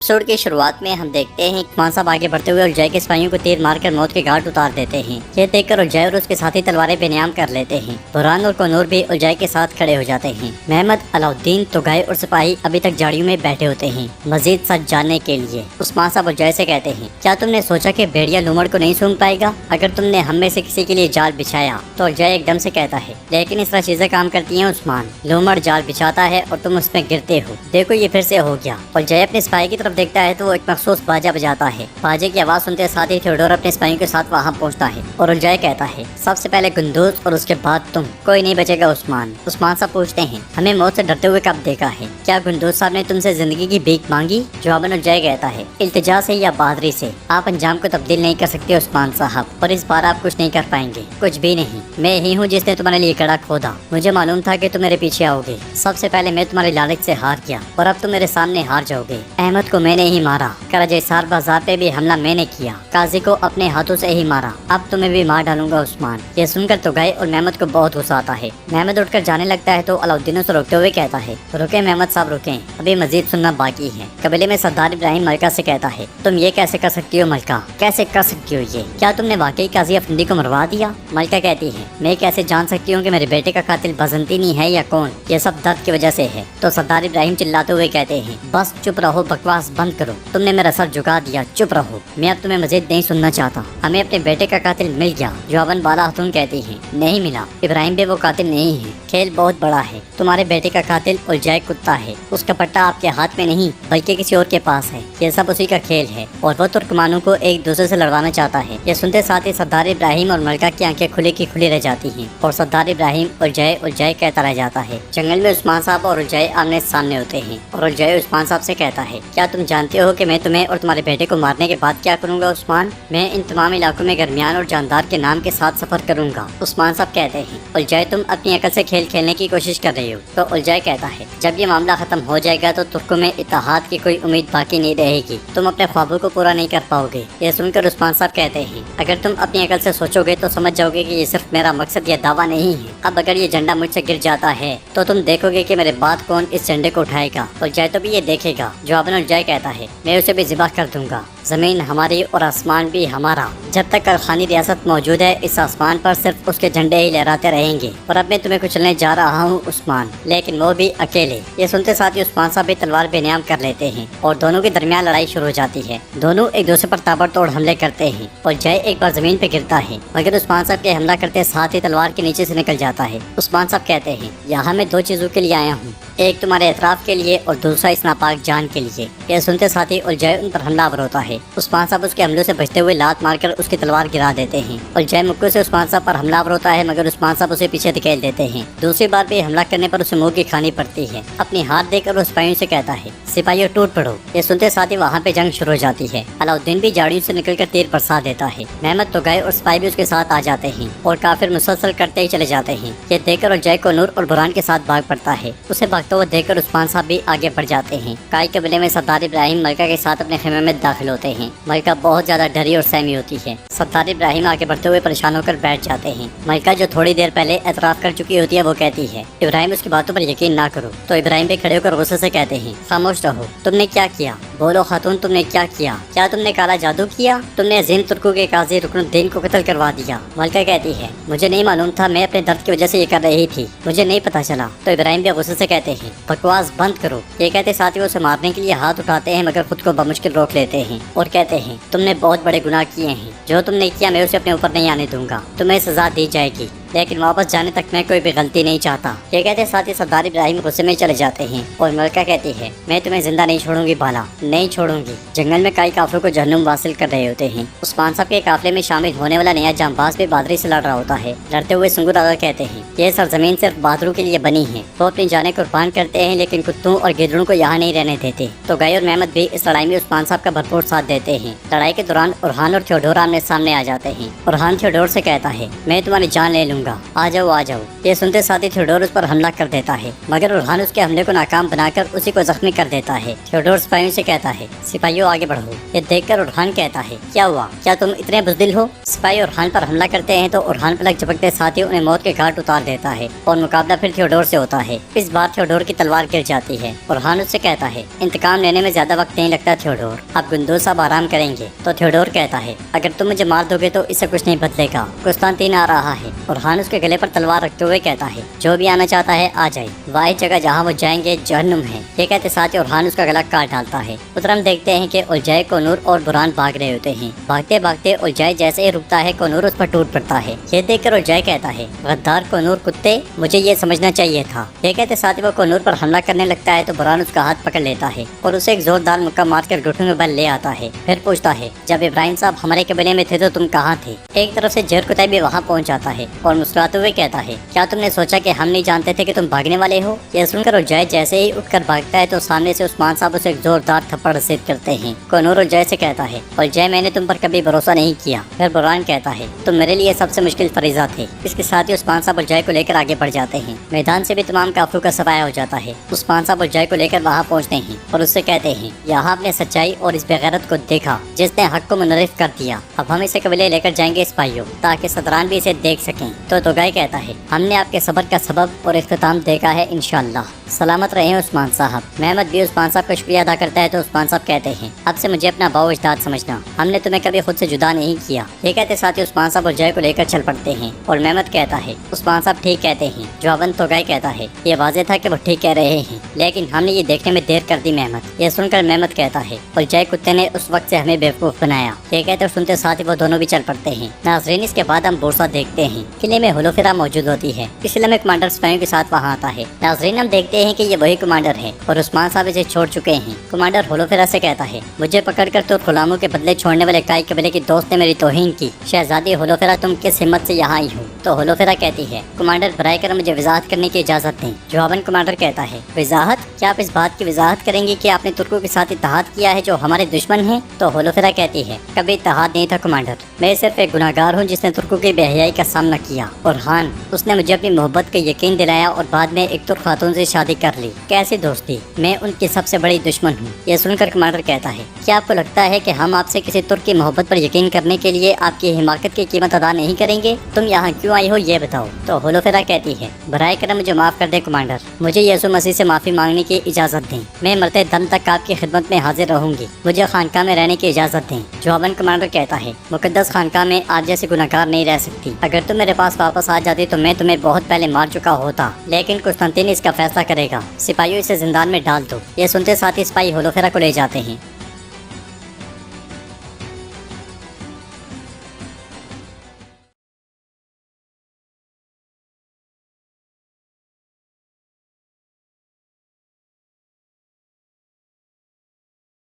Episode की शुरुआत में हम देखते हैं कि मान साहब आगे बढ़ते हुए उलझाई के सिपाहियों को तीर मारकर मौत के घाट उतार देते हैं। ये देखकर उलझाई और उसके साथी तलवारें बेनियाम कर लेते हैं। बुरहान और कनूर भी उलझाई के साथ खड़े हो जाते हैं। महमद, अलाउद्दीन, तुगाई और सिपाही अभी तक झाड़ियों में बैठे होते हैं मजीद सच जानने के लिए। उस्मान साहब उलझाई से कहते हैं, क्या तुमने सोचा कि भेड़िया लूमड़ को नहीं सूंघ पाएगा? अगर तुमने हम में से किसी के लिए जाल बिछाया तो उलझाई एकदम से कहता है, लेकिन इस तरह चीजें काम करती हैं उस्मान। लूमड़ जाल बिछाता है और तुम उसमें गिरते हो। देखो ये फिर से हो गया। उलझाई अपने सिपाही की तरफ देखता है तो वो एक मखसूस बाजा बजाता है। बाजे की आवाज सुनते साथ ही थियोडोर अपने सिपाहियों के साथ वहां पहुंचता है और उलझाई कहता है, सबसे पहले गुंदूज और उसके बाद तुम। कोई नहीं बचेगा उस्मान। उस्मान साहब पूछते हैं, हमें मौत से डरते हुए कब देखा है? क्या गुंदूज साहब ने तुमसे जिंदगी की भीख मांगी? जवाबन उलझाई कहता है, इल्तिजा से या बहादुरी से आप अंजाम को तब्दील नहीं कर सकते उस्मान साहब, और इस बार आप कुछ नहीं कर पाएंगे। कुछ भी नहीं। मैं ही हूँ जिसने तुम्हारे लिए कड़ा खोदा। मुझे मालूम था कि तुम मेरे पीछे आओगे। सबसे पहले मैं तुम्हारी लालच से हार गया और अब तुम मेरे सामने हार जाओगे। अहमद को मैंने ही मारा। कराजेसार बाजार पे भी हमला मैंने किया। काजी को अपने हाथों से ही मारा। अब तुम्हें भी मार डालूंगा उस्मान। ये सुनकर तुगाई और महमद को बहुत गुस्सा आता है। महमद उठकर जाने लगता है तो अलाउद्दीन से रोकते हुए कहता है, रुके महमद साहब रुके, अभी मजीद सुनना बाकी है। कबीले में सरदार इब्राहिम मलका से कहता है, तुम ये कैसे कर सकती हो मलका? कैसे कर सकती हो ये? क्या तुमने वाकई काजी अफंदी को मरवा दिया? मलका कहती है, मैं कैसे जान सकती हूँ कि मेरे बेटे का कातिल बसंतीनी है या कौन? ये सब दर्द की वजह से है। तो सरदार इब्राहिम चिल्लाते हुए कहते हैं, बस चुप रहो, बकवास बंद करो। तुमने मेरा सर झुका दिया, चुप रहो। मैं अब तुम्हें मजीद नहीं सुनना चाहता। हमें अपने बेटे का कातिल मिल गया। जवाबन बाला खातून कहती है, नहीं मिला। इब्राहिम भी वो कातिल नहीं है। खेल बहुत बड़ा है। तुम्हारे बेटे का कातिल उलझाई कुत्ता है। उसका पट्टा आपके हाथ में नहीं बल्कि किसी और के पास है। ये सब उसी का खेल है और वो तुर्कमानों को एक दूसरे से लड़वाना चाहता है। ये सुनते साथ ही सरदार इब्राहिम और मलका की आंखें खुली की खुली रह जाती हैं और सरदार इब्राहिम उलझाई उलझाई कहता रह जाता है। जंगल में उस्मान साहब और उलझाई आमने सामने होते हैं और उलझाई उस्मान साहब से कहता है, क्या तुम जानते हो कि मैं तुम्हें और तुम्हारे बेटे को मारने के बाद क्या करूंगा उस्मान? मैं इन तमाम इलाकों में गर्मियान और जानदार के नाम के साथ सफर करूंगा। उस्मान साहब कहते हैं, उलझाई तुम अपनी अकल से खेल खेलने की कोशिश कर रही हो। तो उलझाई कहता है, जब ये मामला खत्म हो जाएगा तो तुर्कों में इत्तेहाद की कोई उम्मीद बाकी नहीं रहेगी। तुम अपने ख्वाबों को पूरा नहीं कर पाओगे। ये सुनकर उस्मान साहब कहते हैं, अगर तुम अपनी अकल से सोचोगे तो समझ जाओगे कि ये सिर्फ मेरा मकसद या दावा नहीं है। अब अगर ये झंडा मुझसे गिर जाता है तो तुम देखोगे कि मेरे बाद कौन इस झंडे को उठाएगा। उलझाई तो भी ये देखेगा। जवाबन उलझाई कहता है, मैं उसे भी ज़िबा कर दूंगा। जमीन हमारी और आसमान भी हमारा। जब तक करखानी रियासत मौजूद है इस आसमान पर सिर्फ उसके झंडे ही लहराते रहेंगे। और अब मैं तुम्हें कुचलने जा रहा हूँ उस्मान, लेकिन वो भी अकेले। ये सुनते साथ ही उस्मान साहब भी तलवार बेनियाम कर लेते हैं और दोनों के दरमियान लड़ाई शुरू हो जाती है। दोनों एक दूसरे पर ताबड़तोड़ हमले करते हैं और जय एक बार जमीन पे गिरता है मगर उस्मान साहब के हमला करते साथ ही तलवार के नीचे से निकल जाता है। उस्मान साहब कहते हैं, यहाँ मैं दो चीजों के लिए आया हूँ, एक तुम्हारे एतराफ के लिए और दूसरा इस नापाक जान के लिए। यह सुनते साथ ही उलझाई उन पर हमलावर होता है। उस्मान साहब उसके हमलों से बचते हुए लात मारकर उसकी तलवार गिरा देते हैं। उलझाई मुक्के से उस्मान साहब पर हमलावर होता है मगर उस्मान साहब उसे पीछे धकेल देते हैं। दूसरी बार भी हमला करने पर उसे मुंह की खानी पड़ती है। अपनी हाथ देकर वो सिपाहियों से कहता है, सिपाहियों टूट पड़ो। ये सुनते साथ ही वहाँ पे जंग शुरू हो जाती है। अलाउद्दीन भी झाड़ियों से निकलकर तीर बरसा देता है। महमद, तुगाई और सिपाही भी उसके साथ आ जाते हैं और काफिर मुसलसल करते ही चले जाते हैं। ये देखकर उलझाई को नूर और बुरहान के साथ भाग पड़ता है। उसे भागते हुए देखकर उस्मान साहब भी आगे बढ़ जाते हैं। काई कबीले में सरदार इब्राहिम मलका के साथ अपने खेमे में दाखिल होते हैं। मलका बहुत ज्यादा डरी और सहमी होती है। सरदार इब्राहिम आगे बढ़ते हुए परेशान होकर बैठ जाते हैं। मलका जो थोड़ी देर पहले एतराफ कर चुकी होती है वो कहती है, इब्राहिम उसकी बातों पर यकीन ना करो। तो इब्राहिम भी खड़े होकर गुस्से से कहते हैं, खामोश रहो। तुमने क्या किया? बोलो खातून, तुमने क्या किया? क्या तुमने काला जादू किया? तुमने अजीम तुर्कों के काजी रुकनुद्दीन को कत्ल करवा दिया। मलका कहती है, मुझे नहीं मालूम था, मैं अपने दर्द की वजह से ये कर रही थी, मुझे नहीं पता चला। तो इब्राहिम भी गुस्से से कहते हैं, बकवास बंद करो। ये कहते साथ ही उसे मारने के लिए हाथ उठाते हैं मगर खुद को बमुश्किल रोक लेते हैं और कहते हैं, तुमने बहुत बड़े गुनाह किए हैं। जो तुमने किया मैं उसे अपने ऊपर नहीं आने दूंगा। तुम्हें सजा दी जाएगी, लेकिन वापस जाने तक मैं कोई भी गलती नहीं चाहता। ये कहते साथ ही सरदार इब्राहिम गुस्से में चले जाते हैं और मलका कहती है, मैं तुम्हें जिंदा नहीं छोड़ूंगी बाला, नहीं छोड़ूंगी। जंगल में कई काफिलों को जहन्नुम वासिल कर रहे होते हैं। उस्मान साहब के काफिले में शामिल होने वाला नया जांबाज भी बहादुरी से लड़ रहा होता है। लड़ते हुए सुंगुर आगा कहते हैं, ये सरजमीन सिर्फ बहादुरों के लिए बनी है। वो अपनी जानें कुर्बान करते हैं लेकिन कुत्तों और गिदड़ों को यहाँ नहीं रहने देते। तो गाय और महमद भी इस लड़ाई में उस्मान साहब का भरपूर साथ देते हैं। लड़ाई के दौरान उरहान और थियोडोर आमने सामने आ जाते हैं। उरहान थियोडोर से कहता है, मैं तुम्हारी जान ले लूंगा। रहूंगा, आ जाओ आ जाओ। ये सुनते साथ ही थियोडोर उस पर हमला कर देता है, मगर उरहान उसके हमले को नाकाम बनाकर उसी को जख्मी कर देता है। थियोडोर सिपाहियों से कहता है, सिपाहियों आगे बढ़ो। ये देखकर उरहान कहता है, क्या हुआ, क्या तुम इतने बुज़दिल हो? सिपाही उरहान पर हमला करते हैं तो उरहान पलक झपकते साथ ही उन्हें मौत के घाट उतार देता है और मुकाबला फिर थियोडोर से होता है। इस बार थियोडोर की तलवार गिर जाती है। उरहान उससे कहता है, इंतकाम लेने में ज्यादा वक्त नहीं लगता थियोडोर, अब गुंदोज साहब आराम करेंगे। तो थियोडोर कहता है, अगर तुम मुझे मार दोगे तो इससे कुछ नहीं बदलेगा, कुस्तानतीन आ रहा है। उरहान उसके गले पर तलवार रखते हुए कहता है, जो भी आना चाहता है आ जाए, वाहिद जगह जहाँ वो जाएंगे जहन्नुम है। ये कहते साथ ही उरहान उसका गला काट डालता है। उधर हम देखते हैं कि उलझाई, कोनूर और बुरहान भाग रहे होते हैं। भागते भागते उलझाई जैसे ही रुकता है, कोनूर उस पर टूट पड़ता है। ये देखकर उलझाई कहता है, गद्दार कोनूर कुत्ते, मुझे ये समझना चाहिए था। ये कहते साथ ही वो कोनूर पर हमला करने लगता है तो बुरहान उसका हाथ पकड़ लेता है और उसे एक जोरदार मुक्का मारकर घुटनों में बल ले आता है। फिर पूछता है, जब इब्राहिम साहब हमारे कबीले में थे तो तुम कहाँ थे? एक तरफ से जहर कुतैब भी वहाँ पहुँच जाता है और मुस्कुराते हुए कहता है, क्या तुमने सोचा कि हम नहीं जानते थे कि तुम भागने वाले हो? यह सुनकर उलझाई जैसे ही उठकर भागता है तो सामने से उस्मान साहब उसे एक जोरदार थप्पड़ रसीद करते हैं। कोनूर उलझाई से कहता है, उलझाई मैंने तुम पर कभी भरोसा नहीं किया। फिर बुरहान कहता है, तुम मेरे लिए सबसे मुश्किल फरीजा थे। इसके साथ ही उस्मान साहब उलझाई को लेकर आगे बढ़ जाते हैं। मैदान से भी तमाम काफिलों का सफाया हो जाता है। उस्मान साहब उलझाई को लेकर वहाँ पहुँचते हैं और उससे कहते हैं, यहाँ आपने सच्चाई और इस बेगैरत को देखा जिसने हक को मुनरिफ कर दिया। अब हम इसे कबीले लेकर जाएंगे सिपाहियों, ताकि सदरान भी इसे देख सकें। तो तोगाई कहता है, हमने आपके सब्र का सबब और इख्तिताम देखा है, इंशाअल्लाह। सलामत रहे उस्मान साहब। महमद भी उस्मान साहब का शुक्रिया अदा करता है तो उस्मान साहब कहते हैं, अब से मुझे अपना बाओ इज्दाद समझना, हमने तुम्हें कभी खुद से जुदा नहीं किया। ये कहते साथ ही उस्मान साहब उलझाई को लेकर चल पड़ते हैं और महमद कहता है, उस्मान साहब ठीक कहते हैं। जवाबन तोगाई कहता है, ये वाज़ेह था कि वो ठीक कह रहे हैं, लेकिन हमने ये देखने में देर कर दी महमद। ये सुनकर महमद कहता है, उलझाई कुत्ते ने उस वक्त से हमें बेवकूफ़ बनाया। ये कहते और सुनते साथ ही वो दोनों भी चल पड़ते हैं। नाज़रीन, इसके बाद हम बोरसा देखते हैं। किले में होलोफेरा मौजूद होती है। इसलिए में कमांडर सिपाहियों के साथ वहाँ आता है। नाज़रीन, हम देखते हैं कि ये वही कमांडर है और उस्मान साहब इसे छोड़ चुके हैं। कमांडर होलोफेरा से कहता है, मुझे पकड़कर तो गुलामों के बदले छोड़ने वाले काई कबीले की दोस्त ने मेरी तौहीन की। शहजादी होलोफेरा, तुम किस हिम्मत से यहाँ आई हो? तो होलोफेरा कहती है, कमांडर बराए करम मुझे वजाहत करने की इजाज़त दें। जवाबन कमांडर कहता है, वजाहत? क्या आप इस बात की वजाहत करेंगे कि आपने तुर्कों के साथ इत्तेहाद किया है जो हमारे दुश्मन हैं? तो होलोफेरा कहती है, कभी इत्तेहाद नहीं था कमांडर, मैं सिर्फ एक गुनाहगार हूँ जिसने तुर्कों की बेहयाई का सामना किया। और हान, उसने मुझे अपनी मोहब्बत का यकीन दिलाया और बाद में एक तुर्क खातून से शादी कर ली। कैसी दोस्ती, मैं उनकी सबसे बड़ी दुश्मन हूँ। यह सुनकर कमांडर कहता है, क्या आपको लगता है कि हम आपसे किसी तुर्क की मोहब्बत पर यकीन करने के लिए आपकी हिमाकत की कीमत अदा नहीं करेंगे? तुम यहाँ क्यों आई हो ये बताओ। तो होलोफेरा कहती है, बराए करम मुझे माफ़ कर दे कमांडर, मुझे यीशु मसीह से माफ़ी मांगने की इजाज़त दें। मैं मरते दम तक आपकी खिदमत में हाजिर रहूंगी। मुझे खानका में रहने की इजाज़त दें। जवाबन कमांडर कहता है, मुकद्दस खानका में आप जैसे गुनहगार नहीं रह सकती। अगर तुम मेरे पास वापस आ जाती तो मैं तुम्हें बहुत पहले मार चुका होता, लेकिन कुस्तंतीन इसका फैसला करेगा। सिपाहियों, इसे जिंदान में डाल दो। ये सुनते साथ ही सिपाही होलोफेरा को ले जाते हैं